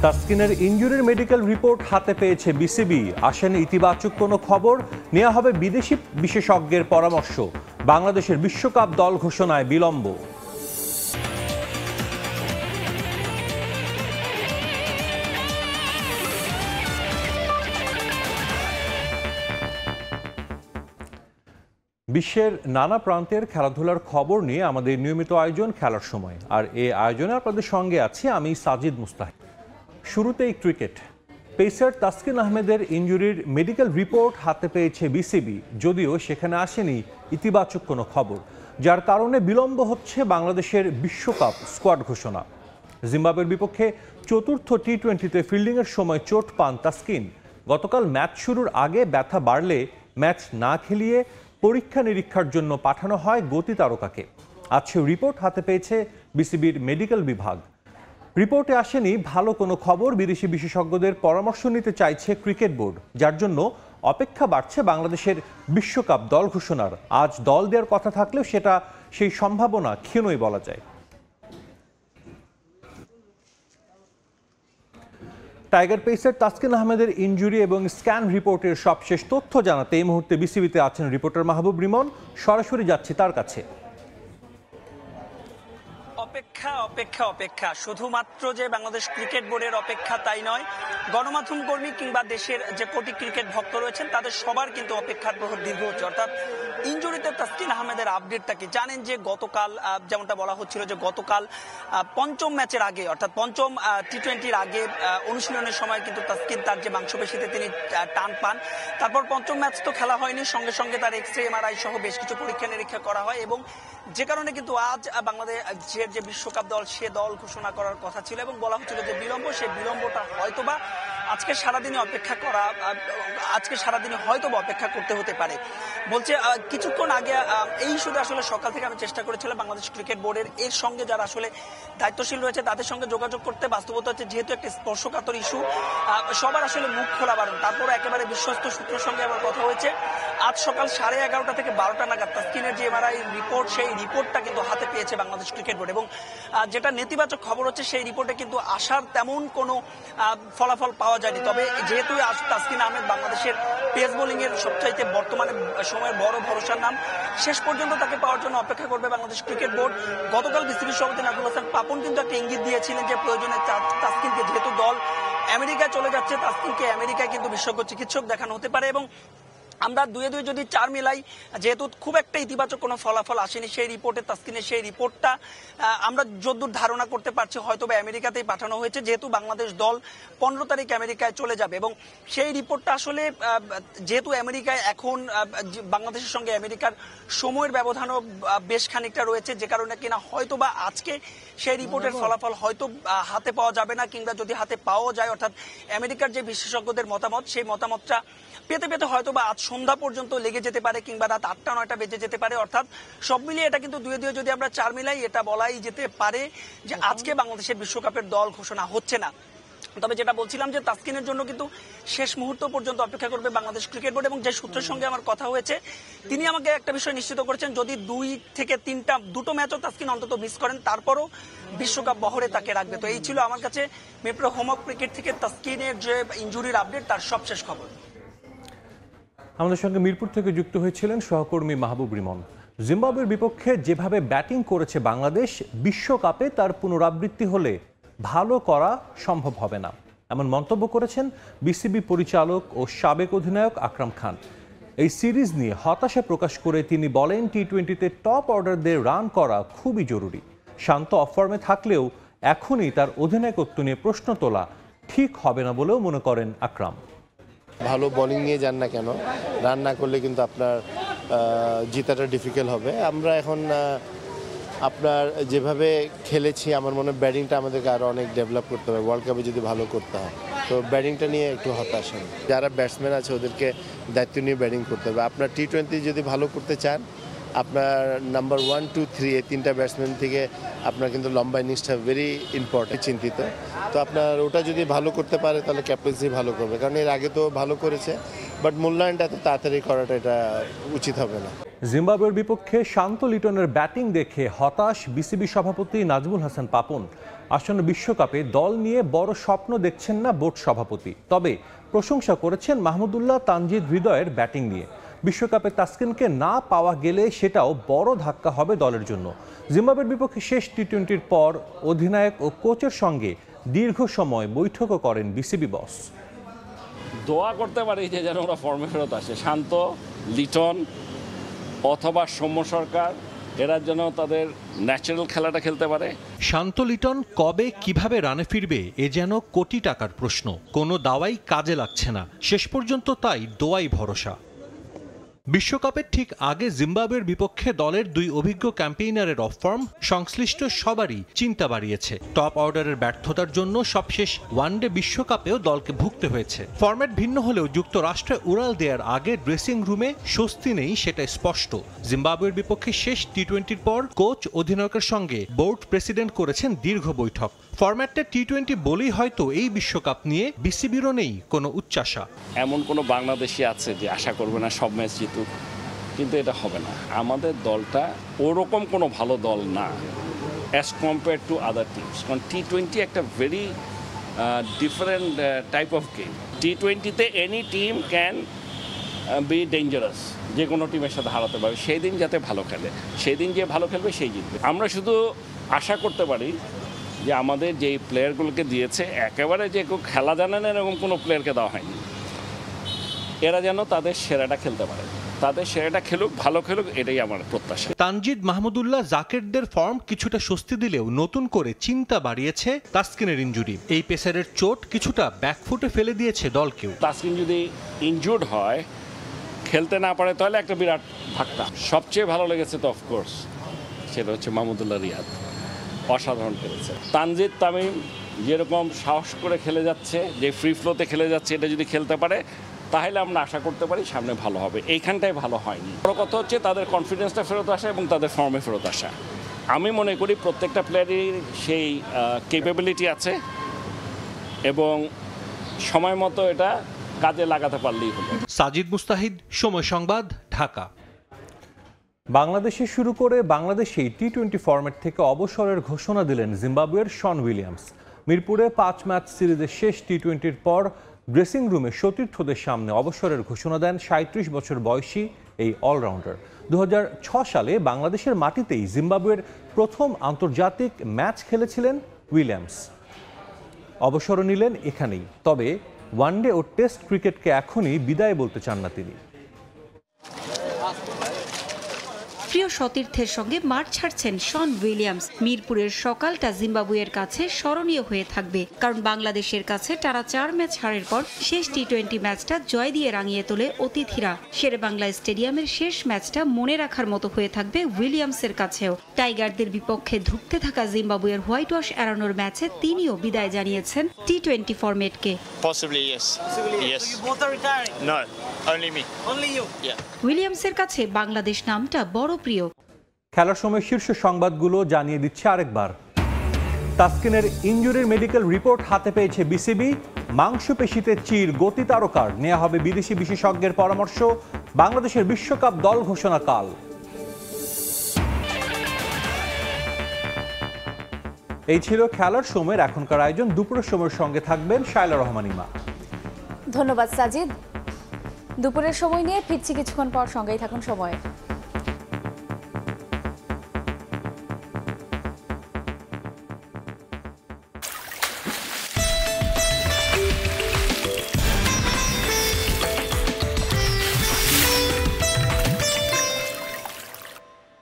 তাসকিনের ইনজুরির medical report হাতে পেয়েছে BCB. আসেনি ইতিবাচক কোনো খবর, নেওয়া হবে বিদেশি বিশেষজ্ঞের পরামর্শ। বাংলাদেশের বিশ্বকাপ দল ঘোষণায় বিলম্ব। বিশ্বের নানা প্রান্তের খেলাধুলার খবর নিয়ে আমাদের নিয়মিত আয়োজন খেলার সময়, আর এই আয়োজনে আপনাদের সঙ্গে আছি আমি সাজিদ মুস্তাহিদ। শুরুতেই ক্রিকেট। পেসার তাসকিন আহমেদের ইনজুরির মেডিকেল রিপোর্ট হাতে পেয়েছে বিসিবি, যদিও সেখানে আসেনি ইতিবাচক কোনো খবর, যার কারণে বিলম্ব হচ্ছে বাংলাদেশের বিশ্বকাপ স্কোয়াড ঘোষণা। জিম্বাবুয়ের বিপক্ষে চতুর্থ টি-20-তে ফিল্ডিংয়ের সময় চোট পান তাসকিন। গতকাল ম্যাচ শুরুর আগে ব্যথা বাড়লে ম্যাচ না খেলিয়ে পরীক্ষা নিরীক্ষার জন্য পাঠানো হয় গতি তারকাকে। আজ সে রিপোর্ট হাতে পেয়েছে বিসিবির মেডিকেল বিভাগ। রিপোর্টে আসেনি ভালো কোনো খবর। বিদেশি বিশেষজ্ঞদের পরামর্শ নিতে চাইছে ক্রিকেট বোর্ড, যার জন্য অপেক্ষা বাড়ছে বাংলাদেশের বিশ্বকাপ দল ঘোষণার। আজ দল দেওয়ার কথা থাকলেও সেই সম্ভাবনা ক্ষীণই বলা যায়। টাইগার পেসার তাসকিন আহমেদের ইনজুরি এবং স্ক্যান রিপোর্টের সবশেষ তথ্য জানাতে এই মুহূর্তে বিসিবিতে আছেন রিপোর্টার মাহবুব রিমন। সরাসরি যাচ্ছি তার কাছে। অপেক্ষা অপেক্ষা অপেক্ষা, শুধুমাত্র যে বাংলাদেশ ক্রিকেট বোর্ডের অপেক্ষা তাই নয়, গণমাধ্যম কর্মী কিংবা দেশের যে কোটি ক্রিকেট ভক্ত রয়েছেন তাদের সবার কিন্তু অপেক্ষার প্রহর দীর্ঘ হচ্ছে। অর্থাৎ ইনজুরিতে তাসকিন আহমেদের আপডেটটা কি? জানেন যে গতকাল যেমনটা বলা হচ্ছিল যে গতকাল পঞ্চম ম্যাচের আগে, অর্থাৎ পঞ্চম টি-20-র আগে অনুশীলনের সময় কিন্তু তাসকিন তার যে মাংসপেশিতে তিনি টান পান। তারপর পঞ্চম ম্যাচ তো খেলা হয়নি, সঙ্গে সঙ্গে তার এক্সরে এমআরআই সহ বেশ কিছু পরীক্ষা নিরীক্ষা করা হয়, এবং যে কারণে কিন্তু আজ বাংলাদেশের যে বিশ্বকাপ দল সে দল ঘোষণা করার কথা ছিল এবং বলা হচ্ছিল যে বিলম্ব, সেই বিলম্বটা হয়তোবা আজকে সারাদিনে হয়তোবা অপেক্ষা করতে হতে পারে। বলছে কিছুক্ষণ আগে এই ইস্যুতে আসলে সকাল থেকে আমি চেষ্টা করেছিলাম বাংলাদেশ ক্রিকেট বোর্ডের এর সঙ্গে যারা আসলে দায়িত্বশীল রয়েছে তাদের সঙ্গে যোগাযোগ করতে। বাস্তবতা হচ্ছে যেহেতু একটা স্পর্শকাতর ইস্যু, সবার আসলে মুখ খোলা বারণ। তারপরে একেবারে বিশ্বস্ত সূত্রের সঙ্গে আমার কথা হয়েছে, আজ সকাল 11:30 থেকে 12টা নাগাদ তাসকিনের যে এমআরআই রিপোর্ট, সেই রিপোর্টটা কিন্তু হাতে পেয়েছে বাংলাদেশ ক্রিকেট বোর্ড। এবং যেটা নেতিবাচক খবর হচ্ছে, সেই রিপোর্টে কিন্তু আসার তেমন কোনো ফলাফল পাওয়া যায়নি। তবে যেহেতু আজ তাসকিন আহমেদ বাংলাদেশের পেস বোলিং এর সবচাইতে বর্তমানে সময়ের বড় ভরসার নাম, শেষ পর্যন্ত তাকে পাওয়ার জন্য অপেক্ষা করবে বাংলাদেশ ক্রিকেট বোর্ড। গতকাল বিসিবি সভাপতি নাজমুল হাসান পাপন কিন্তু একটা ইঙ্গিত দিয়েছিলেন যে প্রয়োজনে তাসকিনকে, যেহেতু দল আমেরিকায় চলে যাচ্ছে, তাসকিনকে আমেরিকায় কিন্তু বিশেষজ্ঞ চিকিৎসক দেখানো হতে পারে। এবং আমরা দুয়ে যদি 4 মিলাই, যেহেতু খুব একটা ইতিবাচক কোনো ফলাফল আসেনি সেই রিপোর্টে, তাসকিনের সেই রিপোর্টটা আমরা যতদূর ধারণা করতে পারছি হয়তোবা আমেরিকাতেই পাঠানো হয়েছে, যেহেতু বাংলাদেশ দল 15 তারিখ আমেরিকায় চলে যাবে। এবং সেই রিপোর্টটা আসলে যেহেতু আমেরিকায় এখন বাংলাদেশের সঙ্গে আমেরিকার সময়ের ব্যবধানও বেশ খানিকটা রয়েছে, যে কারণে কিনা হয়তোবা আজকে সেই রিপোর্টের ফলাফল হয়তো হাতে পাওয়া যাবে না, কিংবা যদি হাতে পাওয়া যায়, অর্থাৎ আমেরিকার যে বিশেষজ্ঞদের মতামত, সেই মতামতটা পেতে হয়তোবা আজ সন্ধ্যা পর্যন্ত লেগে যেতে পারে, কিংবা রাত 8টা-9টা বেজে যেতে পারে। অর্থাৎ সব মিলিয়ে এটা কিন্তু দুয়ে যদি আমরা 4 মিলাই, এটা বলাই যেতে পারে যে আজকে বাংলাদেশের বিশ্বকাপের দল ঘোষণা হচ্ছে না। তবে যেটা বলছিলাম যে তাসকিনের জন্য কিন্তু শেষ মুহূর্ত পর্যন্ত অপেক্ষা করবে বাংলাদেশ ক্রিকেট বোর্ড। এবং যে সূত্রের সঙ্গে আমার কথা হয়েছে তিনি আমাকে একটা বিষয় নিশ্চিত করেছেন, যদি 2 থেকে 2টো ম্যাচও তাসকিন অন্তত মিস করেন, তারপরও বিশ্বকাপ বহরে তাকে রাখবে। তো এই ছিল আমার কাছে মেপ্রো হোমক ক্রিকেট থেকে তাসকিনের যে ইনজুরির আপডেট, তার সবশেষ খবর। আমাদের সঙ্গে মিরপুর থেকে যুক্ত হয়েছিলেন সহকর্মী মাহবুব রিমন। জিম্বাবুয়ের বিপক্ষে যেভাবে ব্যাটিং করেছে বাংলাদেশ, বিশ্বকাপে তার পুনরাবৃত্তি হলে ভালো করা সম্ভব হবে না, এমন মন্তব্য করেছেন বিসিবি পরিচালক ও সাবেক অধিনায়ক আকরাম খান। এই সিরিজ নিয়ে হতাশা প্রকাশ করে তিনি বলেন, টি-20-তে টপ অর্ডারদের রান করা খুবই জরুরি। শান্ত অফ ফর্মে থাকলেও এখনই তার অধিনায়কত্ব নিয়ে প্রশ্ন তোলা ঠিক হবে না বলেও মনে করেন আকরাম। ভালো বোলিং নিয়ে যান না কেন, রান না করলে কিন্তু আপনার জিতাটা ডিফিকাল্ট হবে। আমরা এখন আপনার যেভাবে খেলেছি, আমার মনে হয় ব্যাটিংটা আমাদেরকে আরও অনেক ডেভেলপ করতে হবে ওয়ার্ল্ড কাপে যদি ভালো করতে হয়। তো ব্যাটিংটা নিয়ে একটু হতাশা। যারা ব্যাটসম্যান আছে ওদেরকে দায়িত্ব নিয়ে ব্যাটিং করতে হবে। আপনার টি-20 যদি ভালো করতে চান, আপনার নাম্বার 1, 2, 3 এই 3টা ব্যাটসম্যান থেকে আপনার কিন্তু লম্বা ইনিংসটা ভেরি ইম্পর্টেন্ট, চিন্তিত। তো আপনার ওটা যদি ভালো করতে পারে তাহলে ক্যাপ্টেন্সি ভালো করবে, কারণ এর আগে তো ভালো করেছে, বাট মূল্যায়নটা তো তাড়াতাড়ি করাটা এটা উচিত হবে না। জিম্বাবুয়ের বিপক্ষে শান্ত লিটনের ব্যাটিং দেখে হতাশ বিসিবি সভাপতি নাজমুল হাসান পাপন। আসন্ন বিশ্বকাপে দল নিয়ে বড় স্বপ্ন দেখছেন না বোর্ড সভাপতি, তবে প্রশংসা করেছেন মাহমুদুল্লাহ তানজিদ হৃদয়ের ব্যাটিং নিয়ে। বিশ্বকাপে তাসকিনকে না পাওয়া গেলে সেটাও বড় ধাক্কা হবে দলের জন্য। জিম্বাবুয়ের বিপক্ষে শেষ টি-20-র পর অধিনায়ক ও কোচের সঙ্গে দীর্ঘ সময় বৈঠকও করেন বিসিবি বস। দোয়া করতে পারি যে যেন ওরা ফর্মে ফেরত আসে, শান্ত, লিটন অথবা সৌম্য সরকার, এরা যেন তাদের ন্যাচারাল খেলাটা খেলতে পারে। শান্ত লিটন কবে কিভাবে রানে ফিরবে এ যেন কোটি টাকার প্রশ্ন। কোনো দাওয়াই কাজে লাগছে না, শেষ পর্যন্ত তাই দোয়াই ভরসা। বিশ্বকাপের ঠিক আগে জিম্বাবুয়ের বিপক্ষে দলের দুই অভিজ্ঞ ক্যাম্পেইনারের অফ ফর্ম সংশ্লিষ্ট সবারই চিন্তা বাড়িয়েছে। টপ অর্ডারের ব্যর্থতার জন্য সবশেষ ওয়ানডে বিশ্বকাপেও দলকে ভুগতে হয়েছে। ফরম্যাট ভিন্ন হলেও যুক্তরাষ্ট্রে উড়াল দেওয়ার আগে ড্রেসিং রুমে স্বস্তি নেই, সেটা স্পষ্ট। জিম্বাবুয়ের বিপক্ষে শেষ টি-20-র পর কোচ অধিনায়কের সঙ্গে বোর্ড প্রেসিডেন্ট করেছেন দীর্ঘ বৈঠক। ফরম্যাটটা টি-20 বলেই হয়তো এই বিশ্বকাপ নিয়ে বিসিবিরও নেই কোনো উচ্চাশা। এমন কোনো বাংলাদেশি আছে যে আশা করবে না সব ম্যাচ জিতুক, কিন্তু এটা হবে না। আমাদের দলটা ওরকম কোনো ভালো দল না as compare to other teams, কারণ টি-20 একটা very different type of game. টি-20তে any team can be dangerous, যে কোনো টিমের সাথে হারাতে পারবে। সেই দিন যাতে ভালো খেলে, সেই দিন যে ভালো খেলবে সেই জিতবে। আমরা শুধু আশা করতে পারি যে আমাদের যেই প্লেয়ারগুলোকে দিয়েছে, একেবারে যে কেউ খেলা জানে না এরকম কোনো প্লেয়ারকে দেওয়া হয়নি, এরা যেন তাদের সেরাটা খেলতে পারে, তাদের সেরাটা খেলুক, ভালো খেলুক, এটাই আমার প্রত্যাশা। তানজিদ মাহমুদুল্লাহ জাকেরদের ফর্ম কিছুটা স্বস্তি দিলেও নতুন করে চিন্তা বাড়িয়েছে তাসকিনের ইনজুরি। এই পেসারের চোট কিছুটা ব্যাকফুটে ফেলে দিয়েছে দলকেও। তাসকিন যদি ইনজুর্ড হয়, খেলতে না পারে, তাহলে একটা বিরাট ধাক্কা। সবচেয়ে ভালো লেগেছে তো অফকোর্স সেটা হচ্ছে মাহমুদুল্লাহ রিয়াদ, অসাধারণ খেলেছে। তানজিদ তামিম যেরকম সাহস করে খেলে যাচ্ছে, যে ফ্রি ফ্লোতে খেলে যাচ্ছে, এটা যদি খেলতে পারে তাহলে আমরা আশা করতে পারি সামনে ভালো হবে। এইখানটাই ভালো হয়নি। বড় কথা হচ্ছে তাদের কনফিডেন্সটা ফেরত আসা এবং তাদের ফর্মে ফেরত আসা। আমি মনে করি প্রত্যেকটা প্লেয়ারই সেই ক্যাপাবিলিটি আছে এবং সময় মতো এটা কাজে লাগাতে পারলেই হলো। সাজিদ মুস্তাহিদ, সময় সংবাদ, ঢাকা। বাংলাদেশে শুরু করে বাংলাদেশেই টি-20 ফরম্যাট থেকে অবসরের ঘোষণা দিলেন জিম্বাবুয়ের শন উইলিয়ামস। মিরপুরে 5 ম্যাচ সিরিজের শেষ টি-20-র পর ড্রেসিং রুমে সতীর্থদের সামনে অবসরের ঘোষণা দেন 37 বছর বয়সী এই অলরাউন্ডার। 2006 সালে বাংলাদেশের মাটিতেই জিম্বাবুয়ের প্রথম আন্তর্জাতিক ম্যাচ খেলেছিলেন উইলিয়ামস। অবসরও নিলেন এখানেই, তবে ওয়ানডে ও টেস্ট ক্রিকেটকে এখনই বিদায় বলতে চান না তিনি। প্রিয় সতীর্থের সঙ্গে মাঠ ছাড়ছেন শন উইলিয়ামস। মিরপুরের সকালটা জিম্বাবুয়ের কাছে স্মরণীয় হয়ে থাকবে, কারণ বাংলাদেশের কাছে টানা 4 ম্যাচ হারের পর শেষ টি-20 ম্যাচটা জয় দিয়ে রাঙিয়ে তোলে অতিথিরা। শেরেবাংলা স্টেডিয়ামের শেষ ম্যাচটা মনে রাখার মতো হয়ে থাকবে উইলিয়ামসের কাছেও। টাইগারদের বিপক্ষে ধুঁকতে থাকা জিম্বাবুয়ের হোয়াইট ওয়াশ এড়ানোর ম্যাচে তিনিও বিদায় জানিয়েছেন টি-20 ফরম্যাটকে। উইলিয়ামসের কাছে বাংলাদেশ নামটা বড় প্রিয়। খেলার সময় শীর্ষ সংবাদগুলো জানিয়ে দিচ্ছে আরেকবার। তাসকিনের ইনজুরির মেডিকেল রিপোর্ট হাতে পেয়েছে বিসিবি। মাংসপেশিতে চির, গতি তারকার নেওয়া হবে বিদেশি বিশেষজ্ঞের পরামর্শ। বাংলাদেশের বিশ্বকাপ দল ঘোষণা কাল। এই ছিল খেলার সময়ের এখনকার আয়োজন। দুপুরের সময়ের সঙ্গে থাকবেন শায়লা রহমান ইমা। ধন্যবাদ সাজিদ। দুপুরের সময় নিয়ে ফিরছি কিছুক্ষণ পর, সঙ্গেই থাকুন সময়ে।